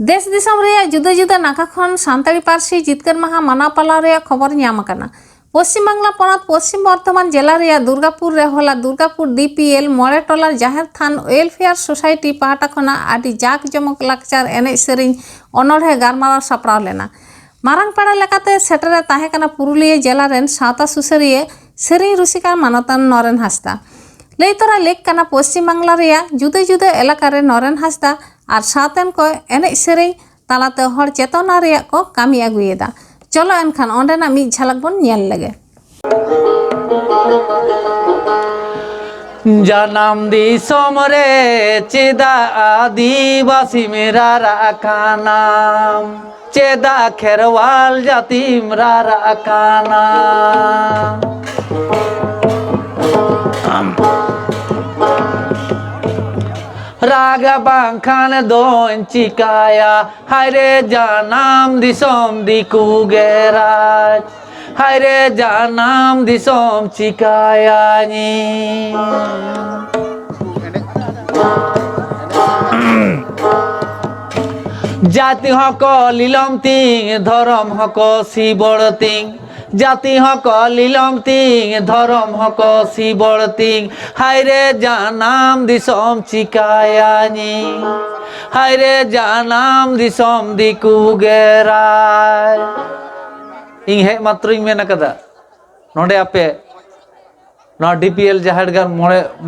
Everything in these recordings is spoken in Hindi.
देश दिसम रे जुदा जुदा नाका खन सान्ताड़ी पार्सी जितकर माहा माना पाला रे खबर ᱧᱟᱢ आकना। पश्चिम बांगला पनत पश्चिम बर्धमान जिला रे दुर्गापुर रे होला दुर्गापुर डीपीएल मोड़े टोलार जाहेर थान वेलफेयर सोसाइटी पाहटा खना आदि जाक जमक लाकचार एने सेरिंग अनोढ़े गारमारा सापड़ाव लेना। मारांगपाड़ा लेकाते सेटरे ताहे कना पुरुलिया जिला रेन सावता सुसरिये सेरिंग रुसिका मानतान नरेन हांसदा। लई तोरा लेक कना पश्चिम बांगला रे जुदे जुदे एलाका रे नरेन हांसदा और सातेन को एने सेरिंग तालाते हर चेतना रे को कामी आगुयेदा। चलो एनखान ओंडेना मी झलक बन नेल लगे। जन्म दिसम रे चेदा आदिवासी मेरा राखा नाम चेदा खेरवाल जाति मेरा राखा नाम राग बांखान दोन चिकाया हायरे जानम दिसम दिकु गेराज हायरे जानम दिसम चिकाया नी जाति हको लीलम तिंग धर्म हको शिबड़ तिंग जाति हक लीलम तिंग धर्म हक शिबड़ तिंग हायरे जानम दिसम चिकायानी हायरे जानम दिसम दिकु गेराय ᱤᱧ ᱦᱮᱡ ᱢᱟত্রই ᱢᱮᱱ ᱟᱠᱟᱫᱟ ᱱᱚᱰᱮ ᱟᱯᱮ ᱱᱚᱣᱟ ᱰᱤᱯᱤএल ᱡᱟᱦᱮᱨ ᱜᱟᱲ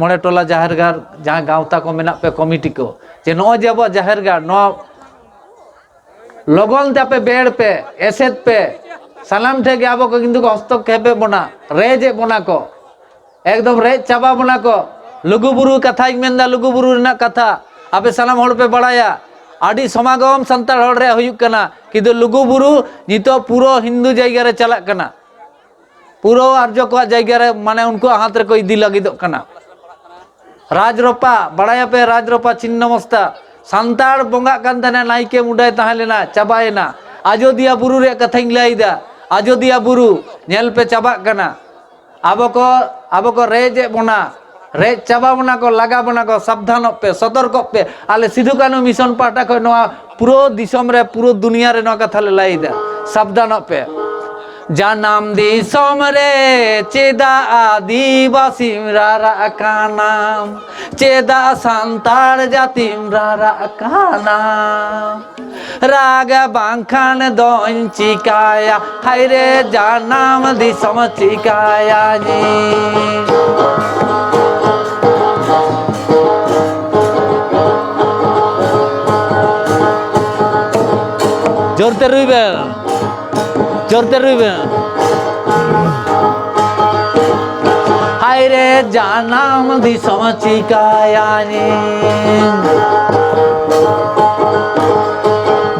ᱢᱚᱬᱮ ᱴᱚᱞᱟ ᱡᱟᱦᱮर ᱜᱟᱲ ᱡᱟᱦᱟᱸ ᱜᱟᱶᱛᱟ ᱠᱚ ᱢᱮᱱᱟᱜ ᱯᱮ ᱠᱚᱢᱤᱴᱤ ᱠᱚ ᱡᱮ ᱱᱚᱜᱼᱚᱭ ᱡᱮ ᱟᱵᱚᱣᱟᱜ ᱡᱟᱦᱮᱨ ᱜᱟᱲ ᱱᱚᱣᱟ লগन তে আপে বেড় पे एसेट पे सालाम ठेके आबो को किंतु हस्तक्षेपे बना रेजे बना को एकदम रेज चाबा बना को लुगुबुरु कथा मेनदा लुगुबुरु रना कथा आपे सालाम होड़ पे बड़ाया आदि समागम संताल होड़ रे हुयुक कना किंतु लुगुबुरु नितो पूरो हिंदू जायगा रे चलाक कना पूरो आर्य को जायगा रे माने उनको हाथ रे को इदी लागिदोग कना राजरोपा बड़ाया पे राजरोपा छिन्नमस्ता संताड़ बोंगा कान तने नाइके मुडाय ताहेलेना चाबायना अयोध्या बुरु रे कथाኝ लाइदा अयोध्या बुरु नेल पे चाबाक कना आबो को रेजे बना रेज चाबा बना को लगा बना को सावधान पे सतर्क पे आले सिधु कानु मिशन पाटा को नवा पूरो दिसम रे पूरो दुनिया रे नवा कथा ले लाइदा सावधान पे जानम दिसम रे चेदा आदिवासी राखा नाम चेदा संताड़ जाति राखा नाम राग बांखान दोन चिकाया हायरे जानम दिसम चिकाया नी जोरते रुइबे हायरे जानम दिसम चिकाया नी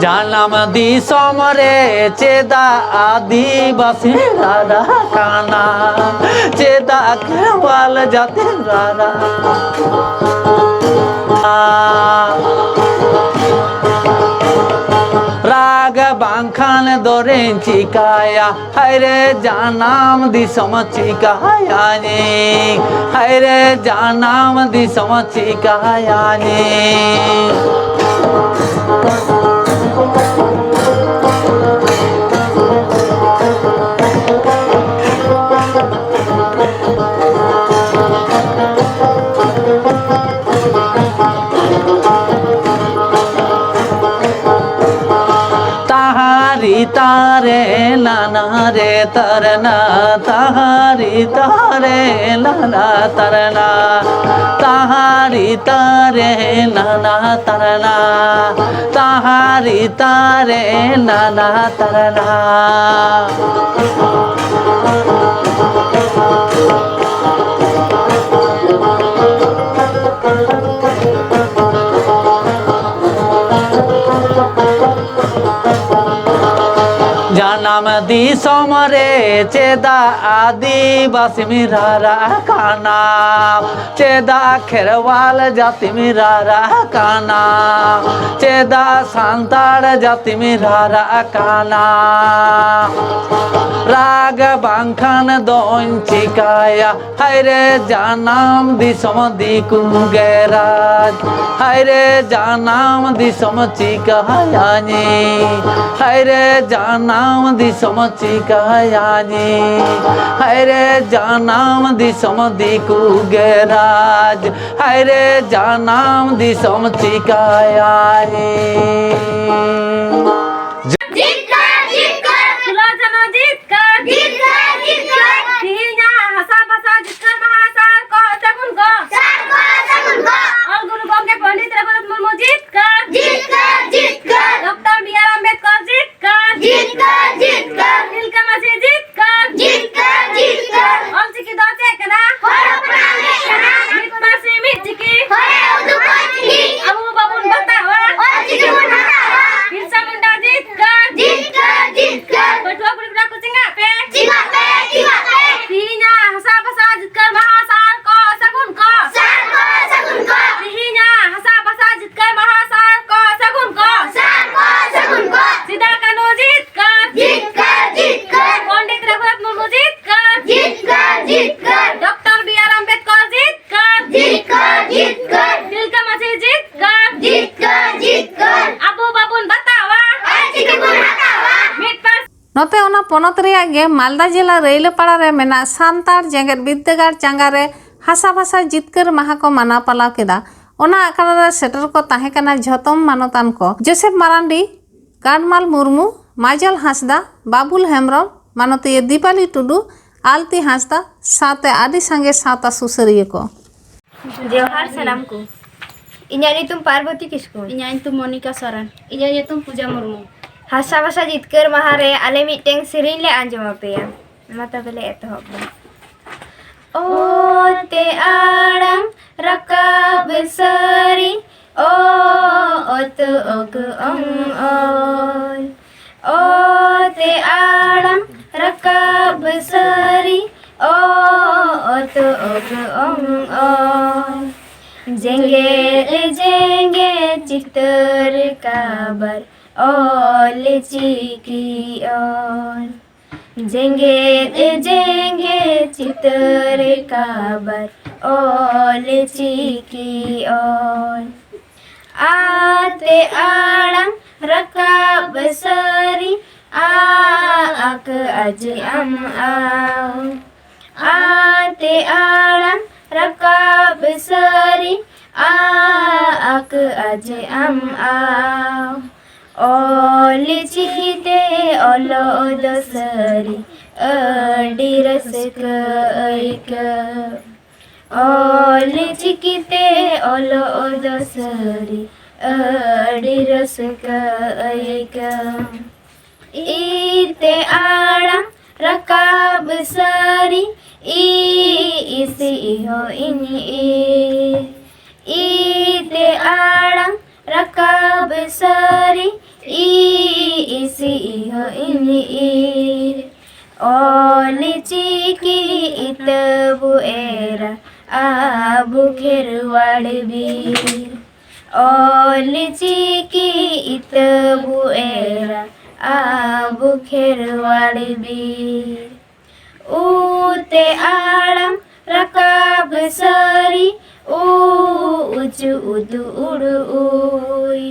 जानम दिसम रे चेदा आदिवासी राखा नाम चेदा खेरवाल जाति राग बांखान दोरें चिकाया हायरे जानम दिसम चिकाया नी हायरे जानम दिसम चिकाया नी तारे लाना रे तरना ताहारी तारे लाना तरना ताहारी तारे लाना तरना ताहारी तारे लाना तरना जानम दिसम रे चेदा आदिवासी मिरारा का नाम चेदा खेरवाल जाति मिरारा का नाम चेदा सांताड़ जाति मिरारा का नाम राग बांखान दोन चिकाया हायरे जानाम दिसम दिकु गेराज हायरे जानाम दिसम चिकायानी हायरे जानाम दिसम चिकायानी हायरे जानाम दिसम दिकु गेराज हायरे जानाम दिसम चिकायानी नोते ओना पोनत रेयाग गे मालदा जिला रैलपाड़ा रे मेना सान्ताड़ जेगेत बिद्दागाड़ चांगा रे हासा भाषा जितकर माहा को माना पालाव केदा। ओना आखड़ा रे सेटर को ताहे कना झतम मानतान को जोसेफ मारांडी, गाडमाल मुर्मू, माइजल हांसदा, बाबुल हेम्ब्रम, मानतीय दीपाली टुडू, आलती हांसदा साथे आदि संगे साता सुसरिये को जोहार सलाम को इन्या ᱧᱩᱛᱩᱢ पार्वती किस्कू इन्या ᱧᱩᱛᱩᱢ मोनिका सरन इन्या ᱧᱩᱛᱩम पूजा मुर्मू हासा भाषा जितकर महारे आले मिटेंग सिरिन ले आंजम पेया माता बेले एतहब ओ ते आड़म रकाब सरी ओ ओत ओग ओ ते आड़म रकाब सरी ओ ओत ओग जेंगे जेंगे चितर काबर ओल चिकी ओल जेंगे जेंगे चितर काबर ओल चिकी ओल आते आड़म रकाब सरी आक अज अम आओ आते आड़म रकाब सरी आक अज अम आओ ओल चिकिते ओलो दसरी अडी रसक ऐक ओल चिकिते ओलो दसरी अडी रसक ऐक ईते आड़म रकाब सरी इसी हो इनी ईते आड़म रकाब सरी इसी हो इनी ओल चिकी इतबु एरा आबु खेरवाड़ बीर ओल चिकी इतबु एरा आबु खेरवाड़ बीर ऊते आड़म रकाब सरी ऊचु उदु उड़ु उई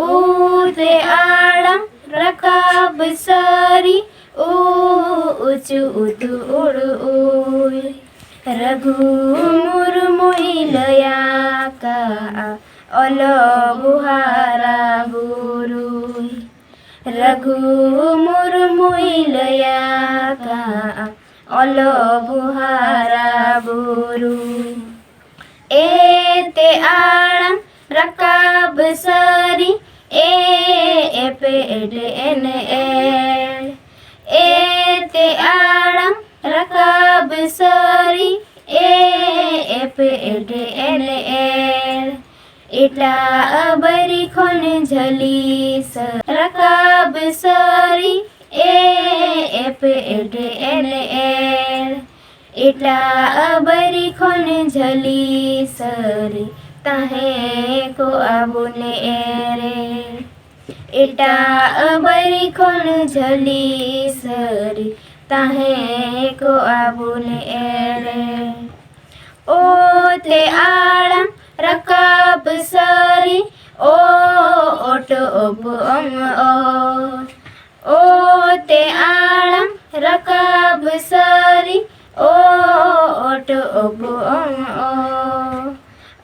ऊते आड़म रकाब सरी ऊचु उदु उड़ु उई रघु मुर्मुई लया का ओलो बुहारा बुरुई रघु मुर्मुई लया का ओलो बुहारा बुरु एते आड़म रकाब सरी ए पे एन एते आड़म रकाब सरी ए पे एन इटा अबरी खोन झली रकाब सरी ए एप एडे एल एल एटा अबरी खोन झली सरी ताहे को आबुने एरे एटा अबरी खोन झली सरी ताहे को आबुने एरे ओ ते आड़म रकाब सरी ओ ओट ओब ओ ते आड़म रकाब सरी ओ ओट ओब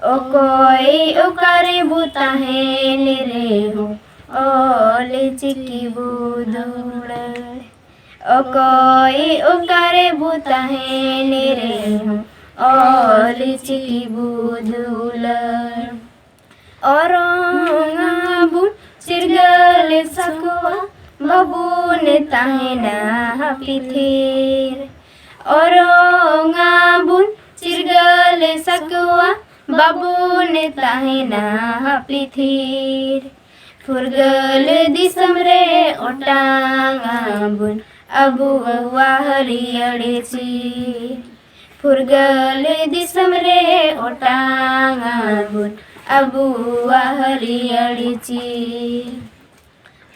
ओ कोई उकारे बुता है रे हो ओ ले चिकी बुदुड़ ओ कोई उकारे बुता है रे हो ओ ले चिकी बुदुड़ औरंगाबुन चिरगल सकुआ बबून ताहेना पिथेर औरंगाबुन चिरगल सकुआ बबून ताहेना पिथेर फुरगल दिसम रे ओटांगाबुन अबु वाहरियड़ेची फुरगल दिसम रे ओटांगाबुन अबु वाहरियड़ेची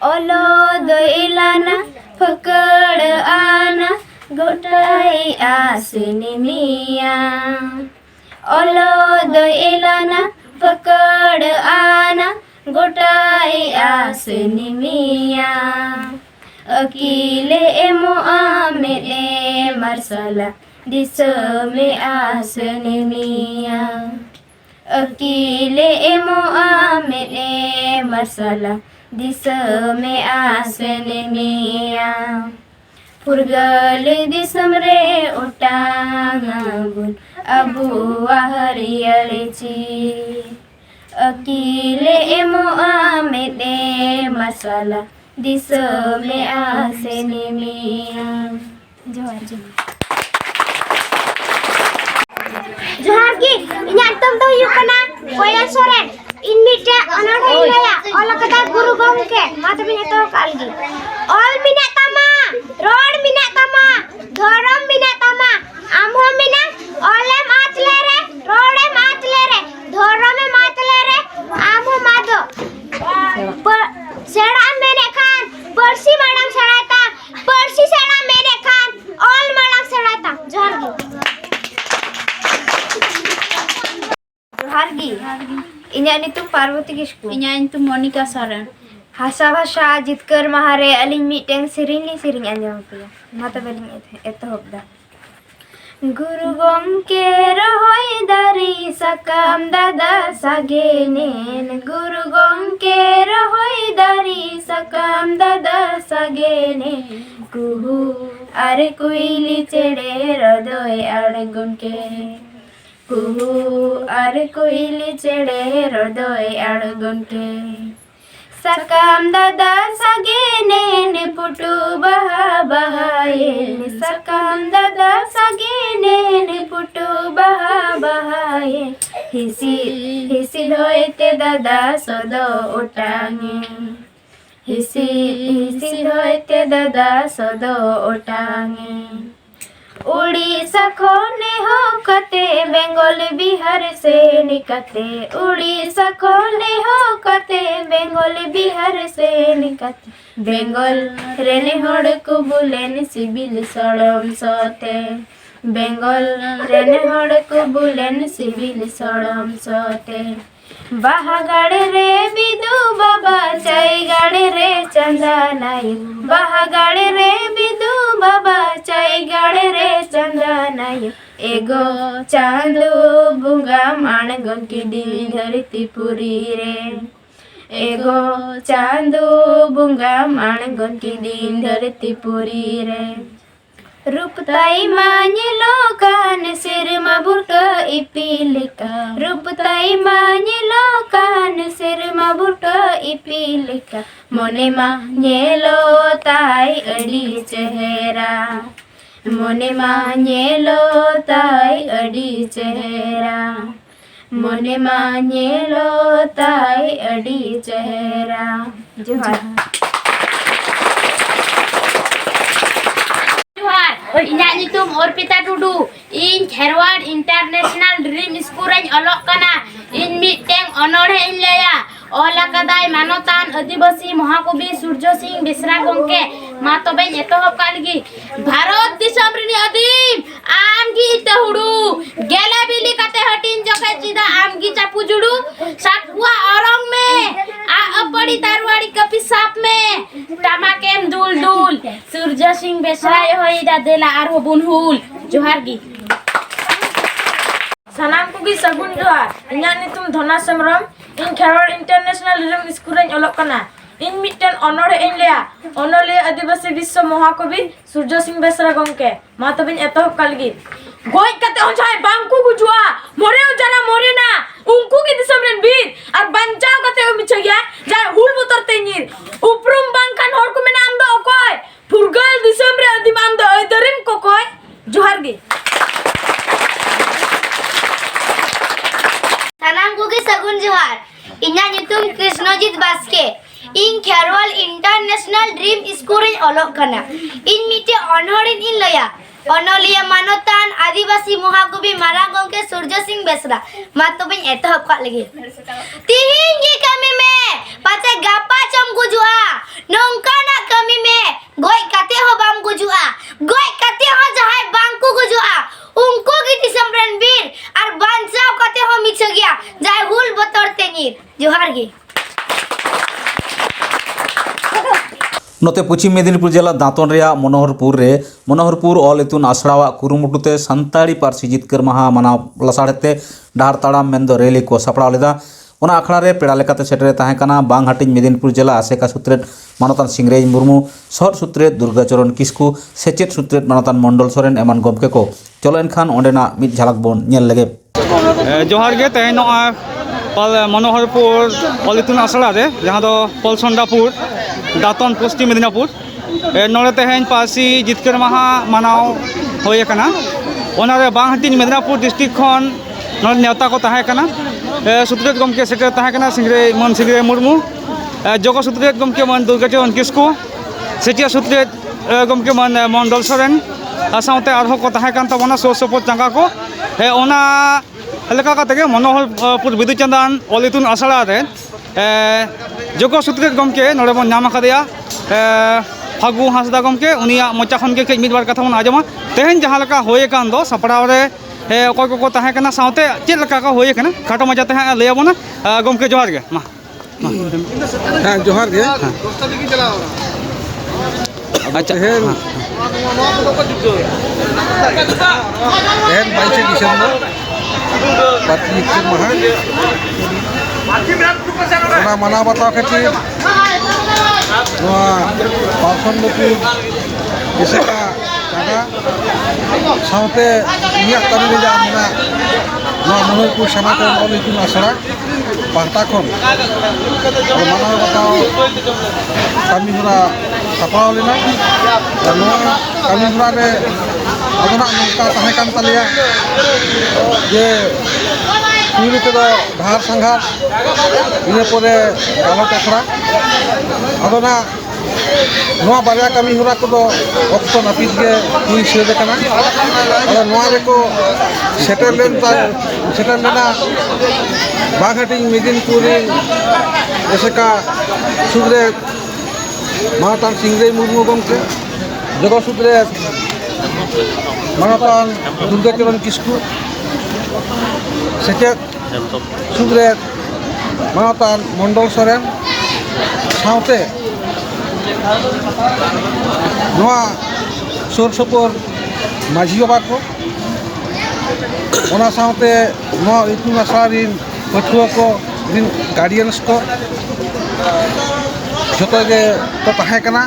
ओलो दोइलाना फकड़ आना गोटाई आसनी मिया ओलो दोइलाना फकड़ आना गोटाई आसनी मिया अकीले एमो आमेले मरसला दिस में आसनी मिया अकीले एमो आमेले मरसला दिस में आसने मिया फुरगल दिसम रे ओटांगाबुन अबु वाहरियड़ेची अकीले एमो आमेले मरसला दिस में आसने मिया जोहार जोहार की इन्या तुम तो युकना कोयल सोरेन इन मिटे अनड़े लया अलकदा गुरु गंके माते बिने तो कालगी ऑल मिना तमा रोड मिना तमा धरम मिना तमा आमो मिना ऑले मातले रे रोडे मातले रे धरमे मातले रे आमो मादो पर सेड़ा मेरे खान परसी मडंग सेड़ाता परसी सेड़ा मेरे खान ऑल मडंग सेड़ाता जोहार की इन्या नितुम पार्वती किस्कु इन्या इंतु मोनिका सरन हासा भाषा जितकर महारे अलिंग मीटिंग सिरिंग अंजम पिया माता बेलिंग एतहब दा गुरु गंके रहोय दारी सकाम दादा सागेनेन गुरु गंके रहोय दारी सकाम दादा सागेने कुहू अरे कुइली चेड़े रदोय अड़गुनके कुहू अरे कोइली चेड़े रदोय अड़गुनके सकाम दादा सागेने पुटू बहा बहाये सकाम दादा सागेने पुटू बहा बहाये हिसी धोयते दादा सदो ओटांगे हिसी धोयते दादा सदो ओटांगे उड़ीसा खोने हो कते बेंगल बिहार से निकते उड़ीसा खोने हो कते बेंगल बिहार से निकते बेंगल रेने होड़ को बुलेन सिबिल सड़म सते बेंगल रेने होड़ को बुलेन सिबिल सड़म सते बाहा गाड़े रे बिदु बाबा चाय गाड़े रे चंदा नाई बाहा गाड़े रे बिदु बाबा चाय गाड़े रे चंदा नाई एगो चांदो बुंगा माणगन की दिल धरती पुरी रे एगो चांदो बुंगा माणगन की दिल धरती पुरी रे रूपताई मान्यलो कान सिर मबुर्क इपिलिका रूपताई मान्यलो कान सिर मबुर्क इपिलिका मोने मान्यलो ताई अड़ी चेहरा मोने मान्यलो ताई अड़ी चेहरा मोने मान्यलो ताई अड़ी चेहरा जोहार nyutum Orpita Tudu in Kherwad International Dream School ᱨᱮᱧ ᱚᱞᱚᱜ ᱠᱟᱱᱟ ᱤᱧ ᱢᱤᱫᱴᱮᱱ ᱚᱱᱚᱬᱦᱮ ᱤᱧ ᱞᱟᱹᱭᱟ ᱚᱞ ᱟᱠᱟᱫᱟᱭ ᱢᱟᱱᱚᱛᱟᱱ ᱟᱹᱫᱤᱵᱟᱹᱥᱤ ᱢᱚᱦᱟᱠᱚᱵᱤ ᱥᱩᱨᱡᱚ ᱥᱤᱝ ᱵᱮᱥᱨᱟ ᱜᱚᱢᱠᱮ ᱢᱟ ᱛᱚᱵᱮᱧ ᱮᱛᱚᱦᱚᱵ ᱠᱟᱜ ᱞᱮᱜᱮ ᱵᱷᱟᱨᱚᱛ ᱫᱤᱥᱚᱢ ᱨᱤᱱᱤᱡ ᱟᱹᱫᱤᱢ ᱟᱢᱜᱮ ᱤᱛᱟᱹ ᱦᱩᱲᱩ ᱜᱮᱞᱮ ᱵᱤᱞᱤ ᱠᱟᱛᱮ ᱦᱟᱹᱴᱤᱧ ᱡᱚᱠᱷᱮᱡ ᱪᱮᱫᱟᱜ ᱟᱢᱜᱮ ᱪᱟᱯᱩ ᱡᱩᱲᱩ ᱥᱟᱛᱣᱟ ᱚᱨᱚᱝ ᱢᱮ अपड़ी तारवाड़ी कपी साप में टमाकेम दूल दूल सूर्य सिंह बेसराय होई दा देला आर हो बुनहुल जोहार गी सानाम को सगुन जोहार इन्या नितुम धोना समरम इन खेरवाड़ इंटरनेशनल ड्रीम स्कूल इन ओलोग कना इन मिटन ऑनर इन लिया ऑनरले आदिवासी विश्व महाकवि सूर्य सिंह बेसरा गमके मा तबिन एतहब कालगी गोय कते हो जाय बांकू गुजुआ मोरे जाना मोरे ना उनको की दिसम रेन बीर और बंचाव कते हो मिछया जाय हुल बुतर तेनिर उपरुम बांकान हर को मेना आम दो ओकोय फुरगल दिसम रे आदिम आम दो अदरिन कोकोय जोहार गे सानाम को सगुन जोहार इन्या नितुम कृष्णजीत बास्के इन खेरवाल इंटरनेशनल ड्रीम स्कूल इन ओलोग कना इन मिटे ऑनर इन लया ऑनलिया मानतान आदिवासी महाकवि मारांग गमके सूर्य सिंह बेसरा मा तोबे एतहब का लगे तिहिन की कमी में पाते गापा चम गुजुआ नोंका ना कमी में गोय कते हो बाम गुजुआ गोय कते हो जहाय बांकू गुजुआ उनको की दिसम रणवीर और बांचाव कते हो मिछ गया जाय हुल बतर तेनीर जोहार गे नोते पश्चिम मेदिनीपुर जिला दातन रे मनोहरपुर ऑल इतुन आसड़ा कुरुमुटुते सानताड़ी पार्सी जितकर माहा मनाव लसाड़ते डाहर ताड़ाम मेंदो रैली को सापड़ा लेदा ओना आखड़ा रे पेड़ा लेकाते सेटरे ताहें काना बांग हाटिंग मेदिनीपुर जिला आसेका सूत्रेट मानतान सिंगरेज मुर्मू सर सूत्रेट दुर्गाचरण किस्कू सेचेत सूत्रेट मानतान मंडल सोरेन एमान गमके को चलो एनखान ओंडेना मिद झलक बोन नेल लेगे जोहार गे तेहेन मनोहरपुर ऑल इतुन आसड़ा रे जहाँ दो पलसंडापुर दातन पश्चिम मेदिनीपुर नोड़े तेहेन पार्सी जितकर माहा मानाव होय कना ओनारे बांग हाटिंग मेदिनीपुर डिस्ट्रिक्ट खन नोड़े नेवता को ताहें कना सूत्रेट गमके सेक्रेटरी ताहें कना मन सिंगरे मुर्मू जगो सूत्रेट गमके मन दुर्गाचरण किस्कू सेचिया सूत्रेट गमके मन मंडल सोरेन साथे आरहों को ताहें कान ताबोना सोर सपोर्ट चांगा को ओना लेका काते मनोहरपुर बिदुचंदान ऑल इतुन आसड़ा रे जगो सूत्रेट गमके नोड़े बन नाम आकादेया फागु हांसदा गमके उनिया मोचा खन के कई मिद बार कथा बन आजमा तेहेन जहाँ लेका होय कान दो सापड़ाव रे अकय को ताहें कना साथे चेद लेका का होय कना खाटो मजाते हां लय आबोना गमके जोहार गे मा हाँ जोहार गे अच्छा तेहेन 22 डिसेम्बर पार्टी जितकर माहा ओना माना बाताव खातिर पालसंडापुर एसेका जागा साथे इनिया कमी में जा मना मनोहरपुर समाकरण ऑल इतुन आसड़ा पाहता खन माना बाताव कमी हरा सापड़ाव लेना कमी हरा रे अबना नौका ताहें कान तालेया जे पुरी तेदो धार संघार इने परे गालत आखड़ा अदोना नोआ बारिया कमी हरा को अक्तो नापित गे हुई सेद कना अदो नोआ रे को सेटल लेना बांग हाटिंग मेदिनीपुर एसेका सुद्रे मानतान सिंगरेज मुर्मू गमके जगो सूत्रे मानतान दुर्गाचरण किस्कू सेचेत सूत्रे मानतान मंडल सोरेन साथे नोआ सोर सपोर माझी बाबा को ओना साथे नोआ इतुन आसड़ा रिन पठुआ को रिन गार्डियंस को जोतो गे तो ताहें कना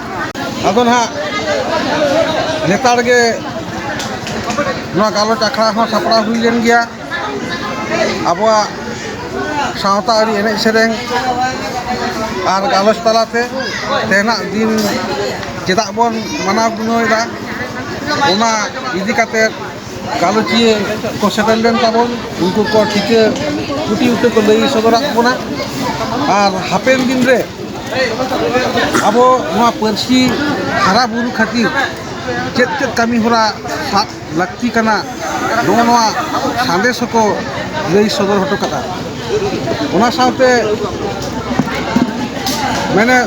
अदो ना नेतार गे नोआ गालोच आखड़ा हो सापड़ा हुई लेन गया आबोआ सावता आरी एने सेरेंग आर गालोच तालाते तेना दिन चेदा बन मानाव गुनोयदा ओना इदी काते गालोचिए को सेटल लेन ताबोन उनको को ठीके कुटी उठे को लई सदरा बोना और हापेन दिन रे अब पार्सी हारा बुरु खातिर चेद कमी हरा साब लगती कना नोआ संदेश को लई सदर हटो कदा ओना साथे मैंने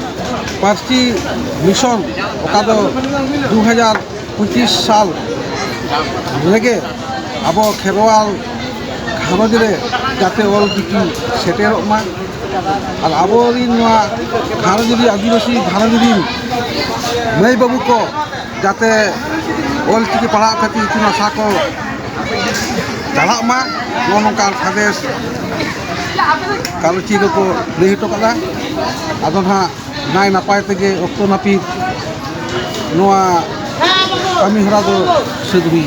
पार्टी मिशन ओका दो 2025 साल लगे अब खेरवाल घारज रे जाते ऑल चिकी सेटेरमा और अब घारज आदिवासी घारज माई बाबू को जाते ऑल चिकी पढ़ा खातिर इतुन आशा को चलामा नौकान सादेश कालची को लई हटो कदा आदो ना नाय नापाय तेगे अक्तो नापित नोआ कमी हरा दो सदुई